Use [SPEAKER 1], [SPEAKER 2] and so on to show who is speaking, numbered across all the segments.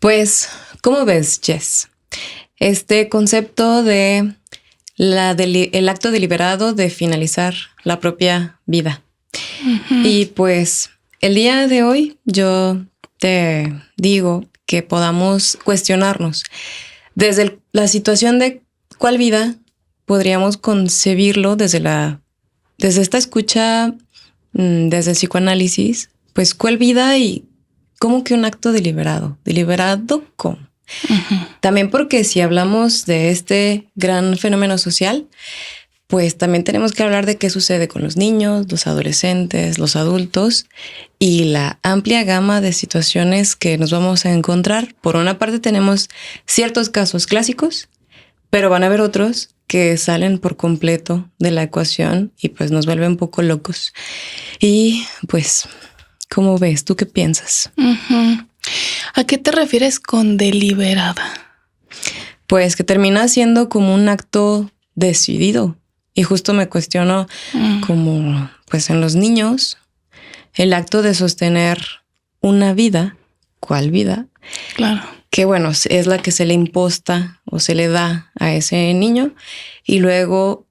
[SPEAKER 1] Pues, ¿cómo ves, Jess? Este concepto de el acto deliberado de finalizar la propia vida. Y pues el día de hoy yo te digo que podamos cuestionarnos desde la situación de cuál vida podríamos concebirlo desde esta escucha, desde el psicoanálisis, pues cuál vida y cómo que un acto deliberado. ¿Deliberado cómo? También porque si hablamos de este gran fenómeno social, pues también tenemos que hablar de qué sucede con los niños, los adolescentes, los adultos y la amplia gama de situaciones que nos vamos a encontrar. Por una parte tenemos ciertos casos clásicos, pero van a haber otros que salen por completo de la ecuación y pues nos vuelven un poco locos. Y pues, ¿cómo ves? ¿Tú qué piensas?
[SPEAKER 2] ¿A qué te refieres con deliberada?
[SPEAKER 1] Pues que termina siendo como un acto decidido. Y justo me cuestiono como pues en los niños el acto de sostener una vida. ¿Cuál vida?
[SPEAKER 2] Claro.
[SPEAKER 1] Que bueno, es la que se le imposta o se le da a ese niño. Y luego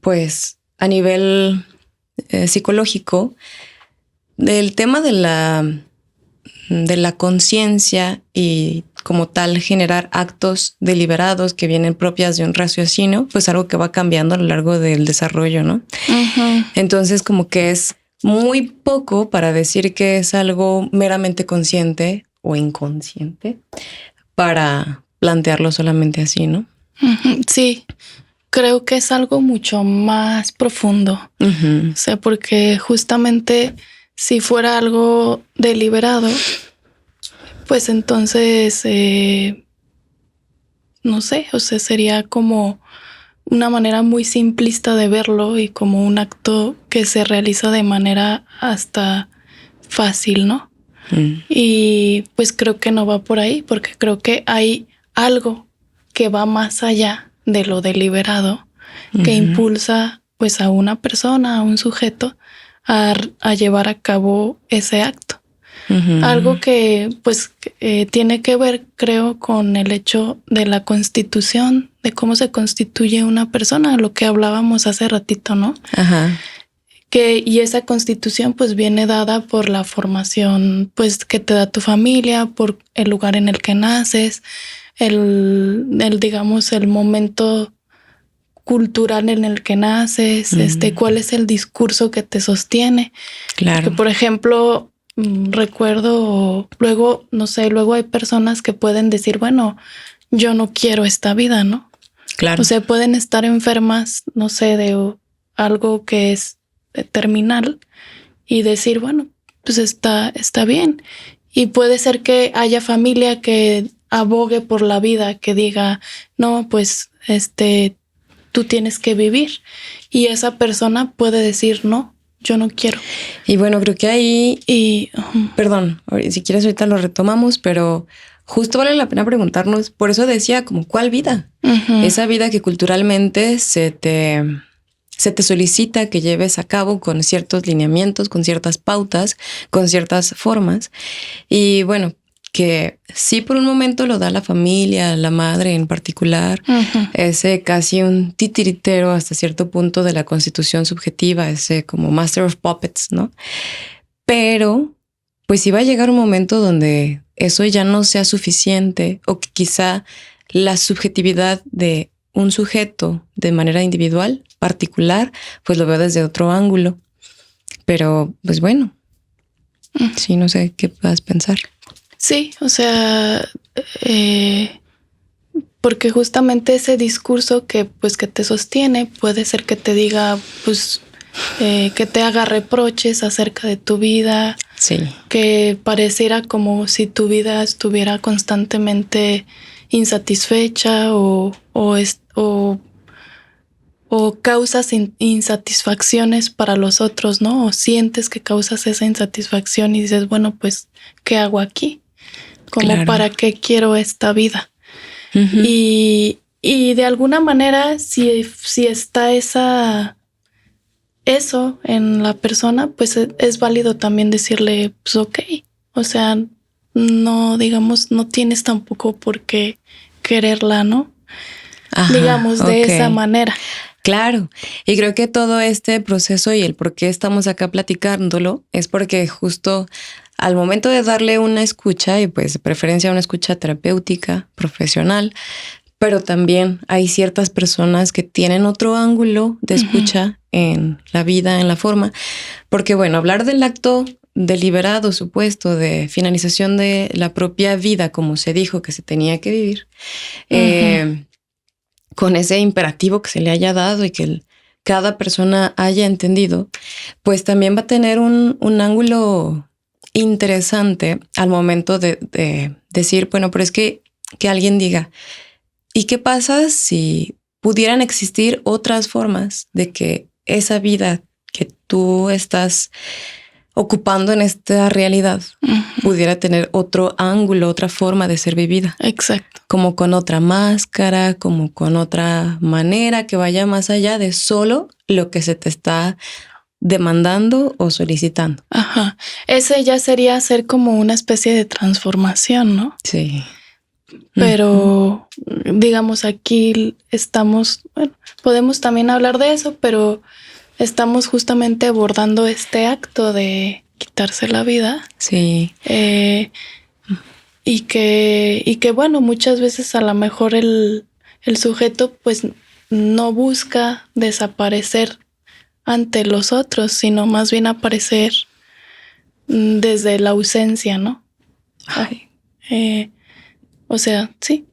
[SPEAKER 1] pues a nivel psicológico del tema de la conciencia y como tal generar actos deliberados que vienen propias de un raciocinio, pues algo que va cambiando a lo largo del desarrollo, ¿no? Entonces como que es muy poco para decir que es algo meramente consciente o inconsciente para plantearlo solamente así, ¿no?
[SPEAKER 2] Sí, creo que es algo mucho más profundo. O sea, porque justamente si fuera algo deliberado, pues entonces, no sé, o sea, sería como una manera muy simplista de verlo y como un acto que se realiza de manera hasta fácil, ¿no? Y pues creo que no va por ahí, porque creo que hay algo que va más allá de lo deliberado, que impulsa pues a una persona, a un sujeto, a llevar a cabo ese acto. Algo que pues tiene que ver, creo, con el hecho de la constitución, de cómo se constituye una persona, lo que hablábamos hace ratito, ¿no? Y esa constitución pues viene dada por la formación pues que te da tu familia, por el lugar en el que naces, digamos, el momento cultural en el que naces, cuál es el discurso que te sostiene.
[SPEAKER 1] Claro.
[SPEAKER 2] Porque, por ejemplo, recuerdo luego, no sé, luego hay personas que pueden decir, bueno, yo no quiero esta vida, ¿no?
[SPEAKER 1] Claro.
[SPEAKER 2] O sea, pueden estar enfermas, no sé, de algo que es terminal y decir, bueno, pues está bien. Y puede ser que haya familia que abogue por la vida, que diga, no, pues tú tienes que vivir. Y esa persona puede decir, no, yo no quiero.
[SPEAKER 1] Y bueno, creo que ahí, perdón, si quieres ahorita lo retomamos, pero justo vale la pena preguntarnos, por eso decía como, ¿cuál vida? Esa vida que culturalmente se te solicita que lleves a cabo con ciertos lineamientos, con ciertas pautas, con ciertas formas. Y bueno, que sí por un momento lo da la familia, la madre en particular, ese casi un titiritero hasta cierto punto de la constitución subjetiva, ese como Master of Puppets, ¿no? Pero pues sí va a llegar un momento donde eso ya no sea suficiente o que quizá la subjetividad de un sujeto de manera individual, particular, pues lo veo desde otro ángulo. Pero pues bueno, sí, no sé qué puedas pensar.
[SPEAKER 2] Sí, o sea, porque justamente ese discurso que te sostiene puede ser que te diga, pues, que te haga reproches acerca de tu vida.
[SPEAKER 1] Sí.
[SPEAKER 2] Que pareciera como si tu vida estuviera constantemente insatisfecha o causas insatisfacciones para los otros, ¿no? O sientes que causas esa insatisfacción y dices, bueno, pues, ¿qué hago aquí? Como, claro, ¿para qué quiero esta vida? Y de alguna manera, si está eso en la persona, pues es válido también decirle, pues ok, o sea, no, digamos, no tienes tampoco por qué quererla, ¿no?
[SPEAKER 1] Ajá,
[SPEAKER 2] digamos, de esa manera.
[SPEAKER 1] Claro, y creo que todo este proceso y el por qué estamos acá platicándolo es porque justo al momento de darle una escucha, y pues de preferencia una escucha terapéutica, profesional, pero también hay ciertas personas que tienen otro ángulo de escucha en la vida, en la forma, porque bueno, hablar del acto deliberado, supuesto, de finalización de la propia vida, como se dijo que se tenía que vivir, con ese imperativo que se le haya dado y que cada persona haya entendido, pues también va a tener un ángulo interesante al momento de decir, bueno, pero es que alguien diga, ¿y qué pasa si pudieran existir otras formas de que esa vida que tú estás ocupando en esta realidad pudiera tener otro ángulo, otra forma de ser vivida?
[SPEAKER 2] Exacto.
[SPEAKER 1] Como con otra máscara, como con otra manera que vaya más allá de solo lo que se te está demandando o solicitando.
[SPEAKER 2] Ajá. Ese ya sería hacer como una especie de transformación, ¿no?
[SPEAKER 1] Sí.
[SPEAKER 2] Pero digamos, aquí estamos, bueno, podemos también hablar de eso, pero estamos justamente abordando este acto de quitarse la vida.
[SPEAKER 1] Sí.
[SPEAKER 2] Y que bueno, muchas veces a lo mejor el sujeto pues no busca desaparecer ante los otros, sino más bien aparecer desde la ausencia, ¿no?
[SPEAKER 1] Ay.
[SPEAKER 2] O sea, sí.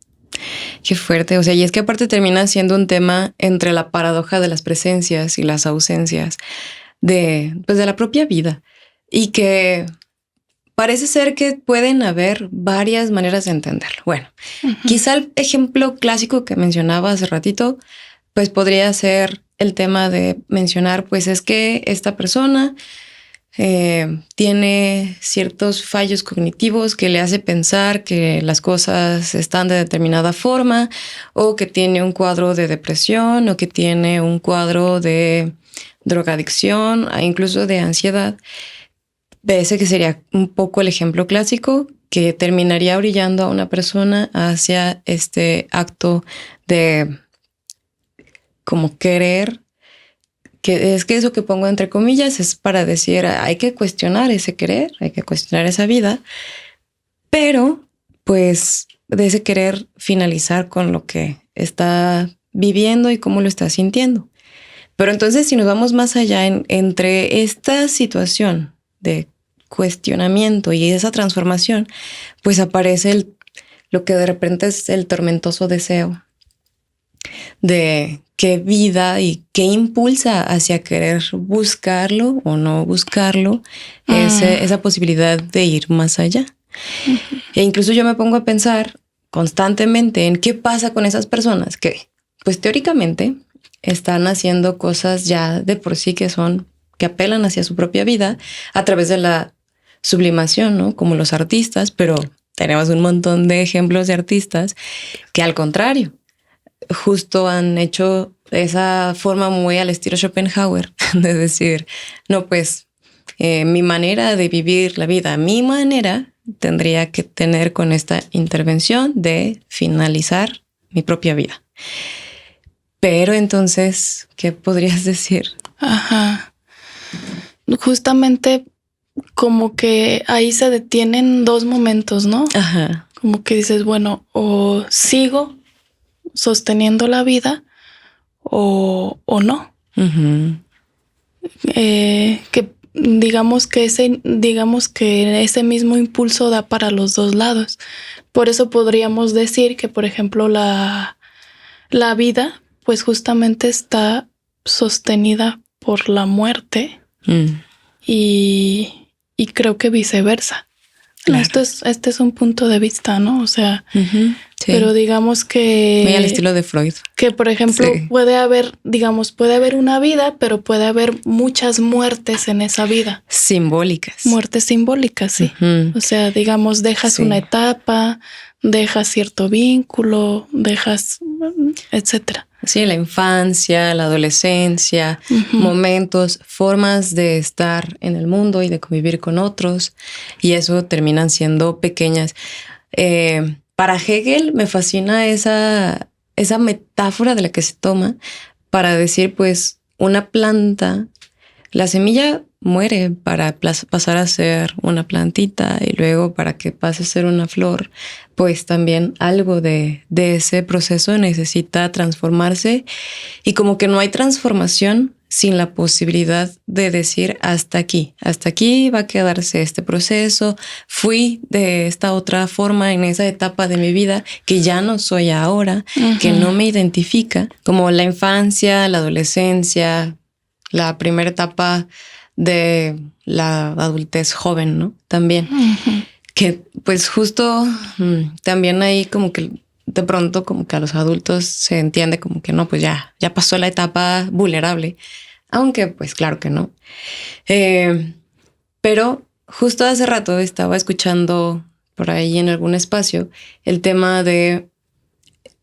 [SPEAKER 1] Qué fuerte. O sea, y es que aparte termina siendo un tema entre la paradoja de las presencias y las ausencias de la propia vida. Y que parece ser que pueden haber varias maneras de entenderlo. Bueno, quizá el ejemplo clásico que mencionaba hace ratito, pues podría ser el tema de mencionar, pues es que esta persona tiene ciertos fallos cognitivos que le hace pensar que las cosas están de determinada forma, o que tiene un cuadro de depresión, o que tiene un cuadro de drogadicción, incluso de ansiedad. Ese que sería un poco el ejemplo clásico que terminaría orillando a una persona hacia este acto de como querer, que es que eso que pongo entre comillas es para decir hay que cuestionar ese querer, hay que cuestionar esa vida, pero pues de ese querer finalizar con lo que está viviendo y cómo lo está sintiendo. Pero entonces si nos vamos más allá entre esta situación de cuestionamiento y esa transformación, pues aparece lo que de repente es el tormentoso deseo de qué vida y qué impulsa hacia querer buscarlo o no buscarlo, esa posibilidad de ir más allá. E incluso yo me pongo a pensar constantemente en qué pasa con esas personas que, pues teóricamente, están haciendo cosas ya de por sí que apelan hacia su propia vida a través de la sublimación, ¿no? Como los artistas, pero tenemos un montón de ejemplos de artistas que al contrario, justo han hecho esa forma muy al estilo Schopenhauer de decir, no, pues mi manera de vivir la vida, mi manera tendría que tener con esta intervención de finalizar mi propia vida. Pero entonces, ¿qué podrías decir?
[SPEAKER 2] Ajá. Justamente como que ahí se detienen dos momentos, ¿no?
[SPEAKER 1] Ajá.
[SPEAKER 2] Como que dices, bueno, o sigo sosteniendo la vida o no. Que digamos que ese mismo impulso da para los dos lados. Por eso podríamos decir que, por ejemplo, la vida, pues justamente está sostenida por la muerte y creo que viceversa. Claro. Este es un punto de vista, ¿no? O sea,
[SPEAKER 1] Sí.
[SPEAKER 2] Pero digamos que...
[SPEAKER 1] Muy al estilo de Freud.
[SPEAKER 2] Que, por ejemplo,
[SPEAKER 1] Sí.
[SPEAKER 2] puede haber una vida, pero puede haber muchas muertes en esa vida.
[SPEAKER 1] Simbólicas.
[SPEAKER 2] Muertes simbólicas, sí.
[SPEAKER 1] Ujú.
[SPEAKER 2] O sea, digamos, dejas
[SPEAKER 1] Sí.
[SPEAKER 2] una etapa, dejas cierto vínculo, etcétera.
[SPEAKER 1] Sí, la infancia, la adolescencia,
[SPEAKER 2] Ujú.
[SPEAKER 1] momentos, formas de estar en el mundo y de convivir con otros. Y eso terminan siendo pequeñas. Para Hegel me fascina esa metáfora de la que se toma para decir, pues, una planta, la semilla muere para pasar a ser una plantita y luego para que pase a ser una flor, pues también algo de ese proceso necesita transformarse y como que no hay transformación sin la posibilidad de decir hasta aquí va a quedarse este proceso, fui de esta otra forma en esa etapa de mi vida que ya no soy ahora, que no me identifica, como la infancia, la adolescencia, la primera etapa de la adultez joven, ¿no? También. Que pues justo también ahí como que de pronto como que a los adultos se entiende como que no, pues ya pasó la etapa vulnerable. Aunque pues claro que no. Pero justo hace rato estaba escuchando por ahí en algún espacio el tema de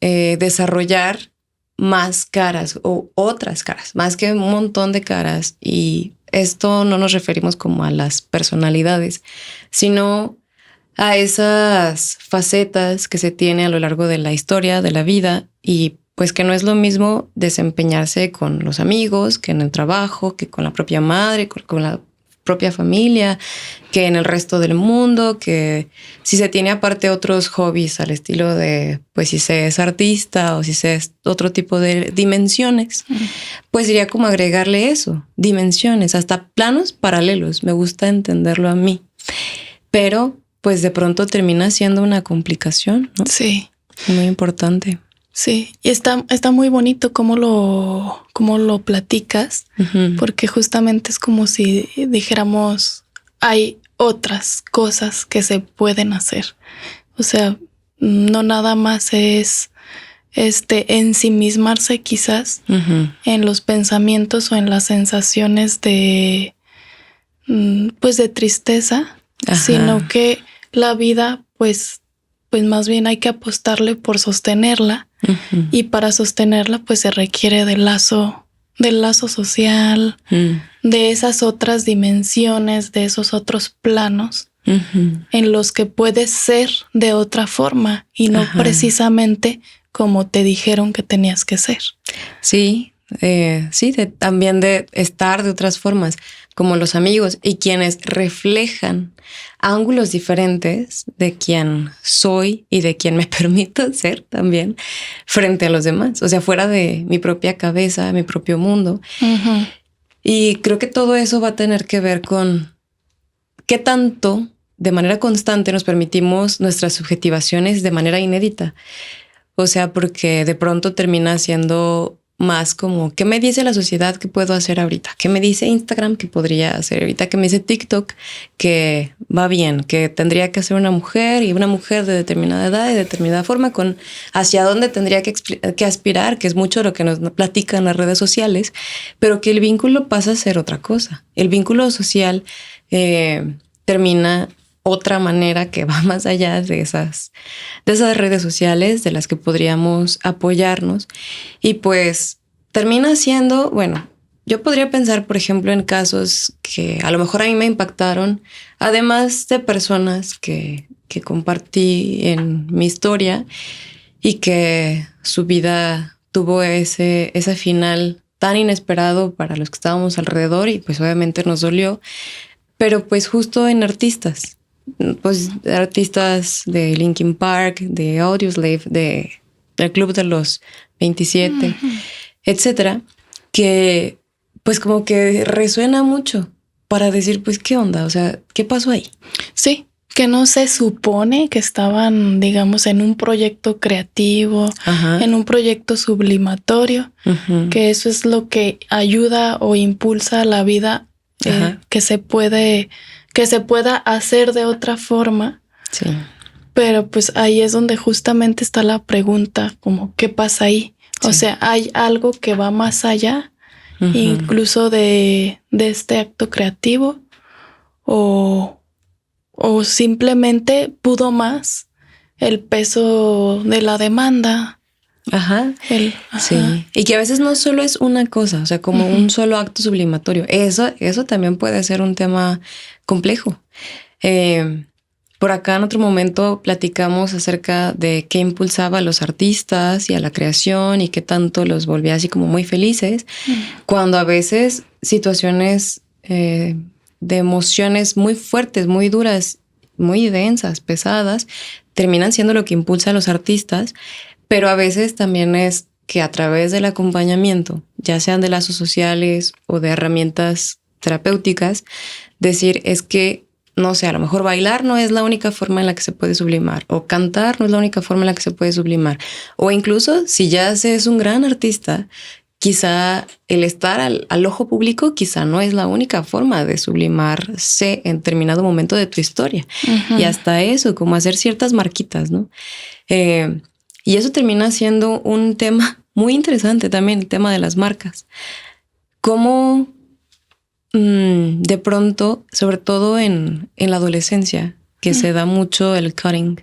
[SPEAKER 1] desarrollar más caras o otras caras, más que un montón de caras. Y esto no nos referimos como a las personalidades, sino a esas facetas que se tiene a lo largo de la historia, de la vida, y pues que no es lo mismo desempeñarse con los amigos, que en el trabajo, que con la propia madre, con la propia familia, que en el resto del mundo, que si se tiene aparte otros hobbies al estilo de, pues si se es artista o si se es otro tipo de dimensiones, pues iría como agregarle eso, dimensiones, hasta planos paralelos, me gusta entenderlo a mí, pero pues de pronto termina siendo una complicación, ¿no?
[SPEAKER 2] Sí.
[SPEAKER 1] Muy importante.
[SPEAKER 2] Sí, y está muy bonito cómo lo platicas, porque justamente es como si dijéramos, hay otras cosas que se pueden hacer. O sea, no nada más es ensimismarse quizás en los pensamientos o en las sensaciones de pues de tristeza, sino que la vida pues más bien hay que apostarle por sostenerla. Y para sostenerla pues se requiere del lazo social, de esas otras dimensiones, de esos otros planos en los que puedes ser de otra forma y no precisamente como te dijeron que tenías que ser.
[SPEAKER 1] Sí, también de estar de otras formas, como los amigos y quienes reflejan ángulos diferentes de quién soy y de quién me permito ser también frente a los demás, o sea, fuera de mi propia cabeza, mi propio mundo. Y creo que todo eso va a tener que ver con qué tanto de manera constante nos permitimos nuestras subjetivaciones de manera inédita. O sea, porque de pronto termina siendo más como, ¿qué me dice la sociedad que puedo hacer ahorita? ¿Qué me dice Instagram que podría hacer ahorita? ¿Qué me dice TikTok que va bien? Que tendría que ser una mujer y una mujer de determinada edad, de determinada forma, con hacia dónde tendría que aspirar, que es mucho lo que nos platican las redes sociales, pero que el vínculo pasa a ser otra cosa. El vínculo social termina otra manera que va más allá de esas redes sociales de las que podríamos apoyarnos. Y pues termina siendo, bueno, yo podría pensar, por ejemplo, en casos que a lo mejor a mí me impactaron, además de personas que compartí en mi historia y que su vida tuvo ese final tan inesperado para los que estábamos alrededor y pues obviamente nos dolió, pero pues justo en artistas. Pues artistas de Linkin Park, de Audioslave, del Club de los 27, etcétera, que pues como que resuena mucho para decir, pues, ¿qué onda? O sea, ¿qué pasó ahí?
[SPEAKER 2] Sí, que no se supone que estaban, digamos, en un proyecto creativo, en un proyecto sublimatorio, que eso es lo que ayuda o impulsa la vida, que se pueda hacer de otra forma.
[SPEAKER 1] Sí.
[SPEAKER 2] Pero pues ahí es donde justamente está la pregunta, como ¿qué pasa ahí? Sí. O sea, ¿hay algo que va más allá, incluso de este acto creativo? ¿O simplemente pudo más el peso de la demanda?
[SPEAKER 1] Ajá. Sí. Y que a veces no solo es una cosa, o sea, como un solo acto sublimatorio. Eso también puede ser un tema complejo. Por acá en otro momento platicamos acerca de qué impulsaba a los artistas y a la creación y qué tanto los volvía así como muy felices, cuando a veces situaciones de emociones muy fuertes, muy duras, muy densas, pesadas, terminan siendo lo que impulsa a los artistas, pero a veces también es que a través del acompañamiento, ya sean de lazos sociales o de herramientas terapéuticas, decir es que no sé, a lo mejor bailar no es la única forma en la que se puede sublimar, o cantar no es la única forma en la que se puede sublimar, o incluso si ya se es un gran artista, quizá el estar al ojo público quizá no es la única forma de sublimarse en determinado momento de tu historia. Y hasta eso, como hacer ciertas marquitas, ¿no? Y eso termina siendo un tema muy interesante también, el tema de las marcas. Cómo de pronto, sobre todo en la adolescencia, que se da mucho el cutting,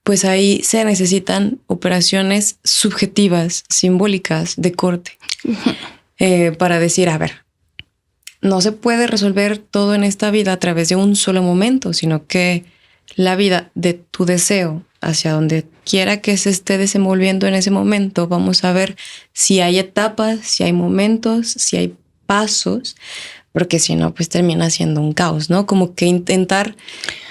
[SPEAKER 1] pues ahí se necesitan operaciones subjetivas, simbólicas, de corte, para decir, a ver, no se puede resolver todo en esta vida a través de un solo momento, sino que la vida de tu deseo hacia donde quiera que se esté desenvolviendo en ese momento, vamos a ver si hay etapas, si hay momentos, si hay pasos, porque si no, pues termina siendo un caos, ¿no? Como que intentar,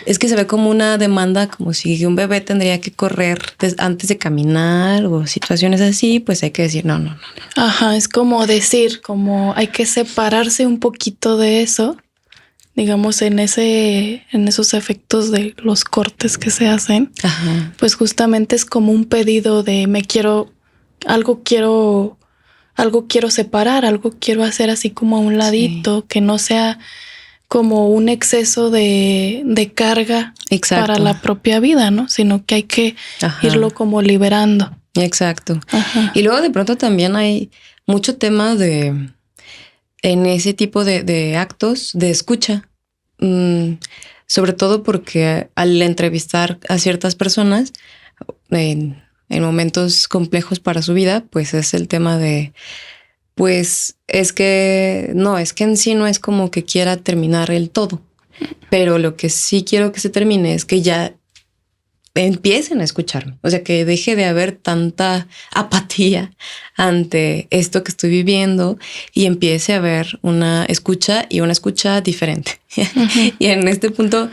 [SPEAKER 1] es que se ve como una demanda, como si un bebé tendría que correr antes de caminar o situaciones así, pues hay que decir, no.
[SPEAKER 2] Ajá, es como decir, como hay que separarse un poquito de eso, digamos, en esos efectos de los cortes que se hacen. Ajá. Pues justamente es como un pedido de algo quiero separar, algo quiero hacer así como a un ladito, sí, que no sea como un exceso de carga. Exacto. Para la propia vida, ¿no? Sino que hay que irlo como liberando.
[SPEAKER 1] Exacto. Ajá. Y luego de pronto también hay mucho tema en ese tipo de actos de escucha, sobre todo porque al entrevistar a ciertas personas en momentos complejos para su vida, pues es el tema de, pues es que en sí no es como que quiera terminar el todo, pero lo que sí quiero que se termine es que ya empiecen a escucharme, o sea, que deje de haber tanta apatía ante esto que estoy viviendo y empiece a haber una escucha diferente. Y en este punto,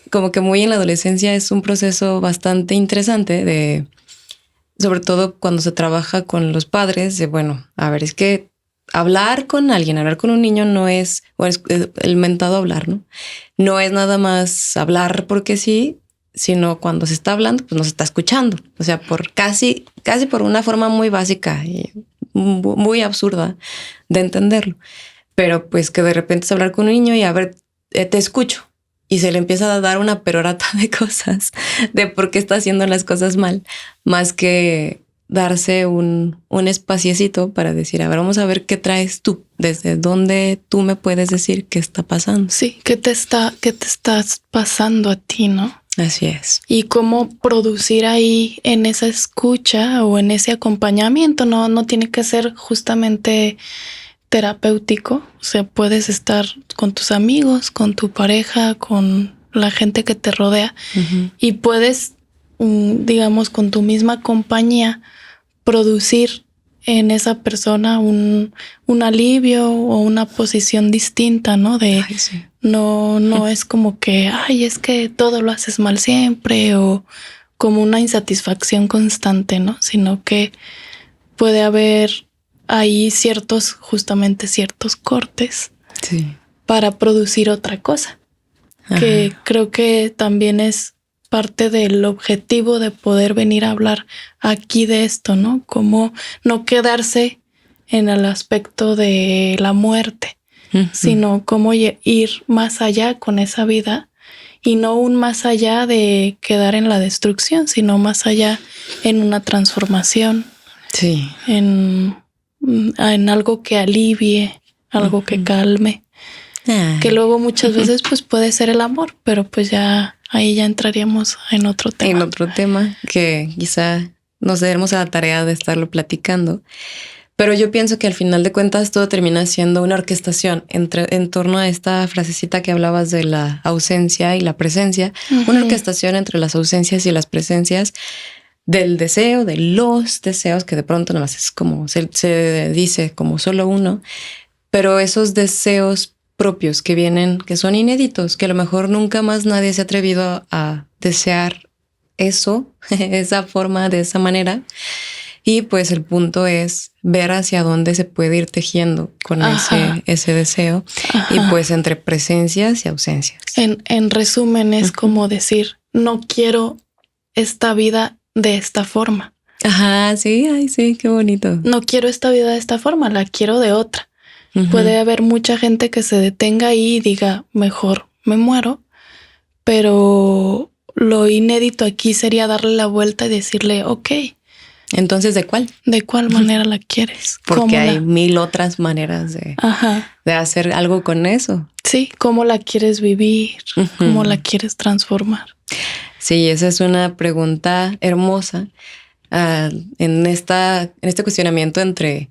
[SPEAKER 1] como que muy en la adolescencia es un proceso bastante interesante sobre todo cuando se trabaja con los padres, de bueno, a ver, es que hablar con alguien, hablar con un niño no es, bueno, es el mentado hablar, ¿no? No es nada más hablar porque sí, sino cuando se está hablando, pues no se está escuchando. O sea, por casi por una forma muy básica y muy absurda de entenderlo. Pero pues que de repente es hablar con un niño y a ver, te escucho. Y se le empieza a dar una perorata de cosas, de por qué está haciendo las cosas mal, más que darse un espaciecito para decir, a ver, vamos a ver qué traes tú, desde dónde tú me puedes decir qué está pasando.
[SPEAKER 2] Sí, qué te estás pasando a ti, ¿no?
[SPEAKER 1] Así es.
[SPEAKER 2] Y cómo producir ahí en esa escucha o en ese acompañamiento, no tiene que ser justamente terapéutico. O sea, puedes estar con tus amigos, con tu pareja, con la gente que te rodea, y puedes, digamos, con tu misma compañía, producir en esa persona un alivio o una posición distinta, ¿no? Ay, sí. No es como que, es que todo lo haces mal siempre, o como una insatisfacción constante, ¿no? Sino que puede haber ahí ciertos cortes, sí, para producir otra cosa. Ajá. Que creo que también es parte del objetivo de poder venir a hablar aquí de esto, ¿no? Como no quedarse en el aspecto de la muerte, sino cómo ir más allá con esa vida y no un más allá de quedar en la destrucción, sino más allá en una transformación,
[SPEAKER 1] Sí.
[SPEAKER 2] en algo que alivie, algo que calme, que luego muchas veces pues puede ser el amor, pero pues ya ahí ya entraríamos en otro tema.
[SPEAKER 1] En otro tema que quizá nos demos a la tarea de estarlo platicando. Pero yo pienso que al final de cuentas todo termina siendo una orquestación en torno a esta frasecita que hablabas de la ausencia y la presencia, una orquestación entre las ausencias y las presencias del deseo, de los deseos, que de pronto nada más es como se dice como solo uno, pero esos deseos propios que vienen, que son inéditos, que a lo mejor nunca más nadie se ha atrevido a desear eso, esa forma, de esa manera. Y pues el punto es ver hacia dónde se puede ir tejiendo con ese deseo. Ajá. Y pues entre presencias y ausencias.
[SPEAKER 2] En resumen es como decir, no quiero esta vida de esta forma.
[SPEAKER 1] Ajá, sí, ay, sí, qué bonito.
[SPEAKER 2] No quiero esta vida de esta forma, la quiero de otra. Puede haber mucha gente que se detenga ahí y diga, mejor me muero, pero lo inédito aquí sería darle la vuelta y decirle, ok.
[SPEAKER 1] Entonces, ¿de cuál?
[SPEAKER 2] ¿De cuál manera la quieres?
[SPEAKER 1] Porque hay mil otras maneras de hacer algo con eso.
[SPEAKER 2] Sí, ¿cómo la quieres vivir? ¿Cómo la quieres transformar?
[SPEAKER 1] Sí, esa es una pregunta hermosa en este cuestionamiento entre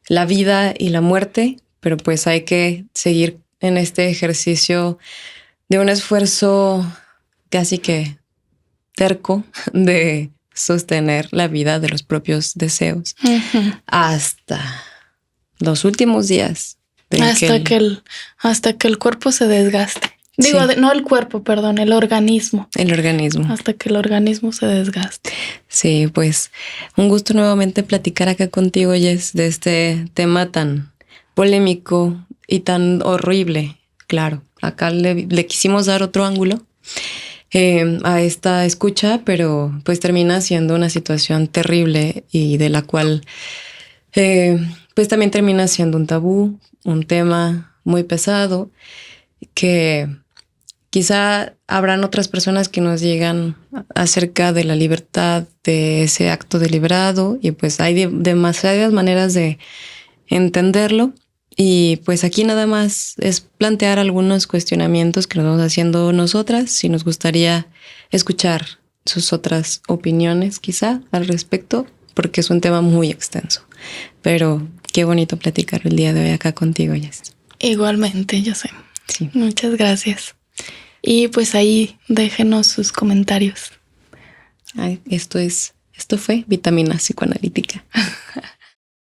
[SPEAKER 1] la vida y la muerte, pero pues hay que seguir en este ejercicio de un esfuerzo casi que terco de sostener la vida de los propios deseos hasta los últimos días.
[SPEAKER 2] Hasta que el cuerpo se desgaste. Digo, no el cuerpo, perdón, el organismo.
[SPEAKER 1] El organismo.
[SPEAKER 2] Hasta que el organismo se desgaste.
[SPEAKER 1] Sí, pues un gusto nuevamente platicar acá contigo, Jess, de este tema tan polémico y tan horrible. Claro, acá le quisimos dar otro ángulo a esta escucha, pero pues termina siendo una situación terrible y de la cual pues también termina siendo un tabú, un tema muy pesado que quizá habrán otras personas que nos llegan acerca de la libertad de ese acto deliberado y pues hay demasiadas maneras de entenderlo. Y pues aquí nada más es plantear algunos cuestionamientos que nos vamos haciendo nosotras. Si nos gustaría escuchar sus otras opiniones quizá al respecto, porque es un tema muy extenso. Pero qué bonito platicar el día de hoy acá contigo, Jess.
[SPEAKER 2] Igualmente, yo sé.
[SPEAKER 1] Sí.
[SPEAKER 2] Muchas gracias. Y pues ahí déjenos sus comentarios.
[SPEAKER 1] Ay, esto fue Vitamina Psicoanalítica.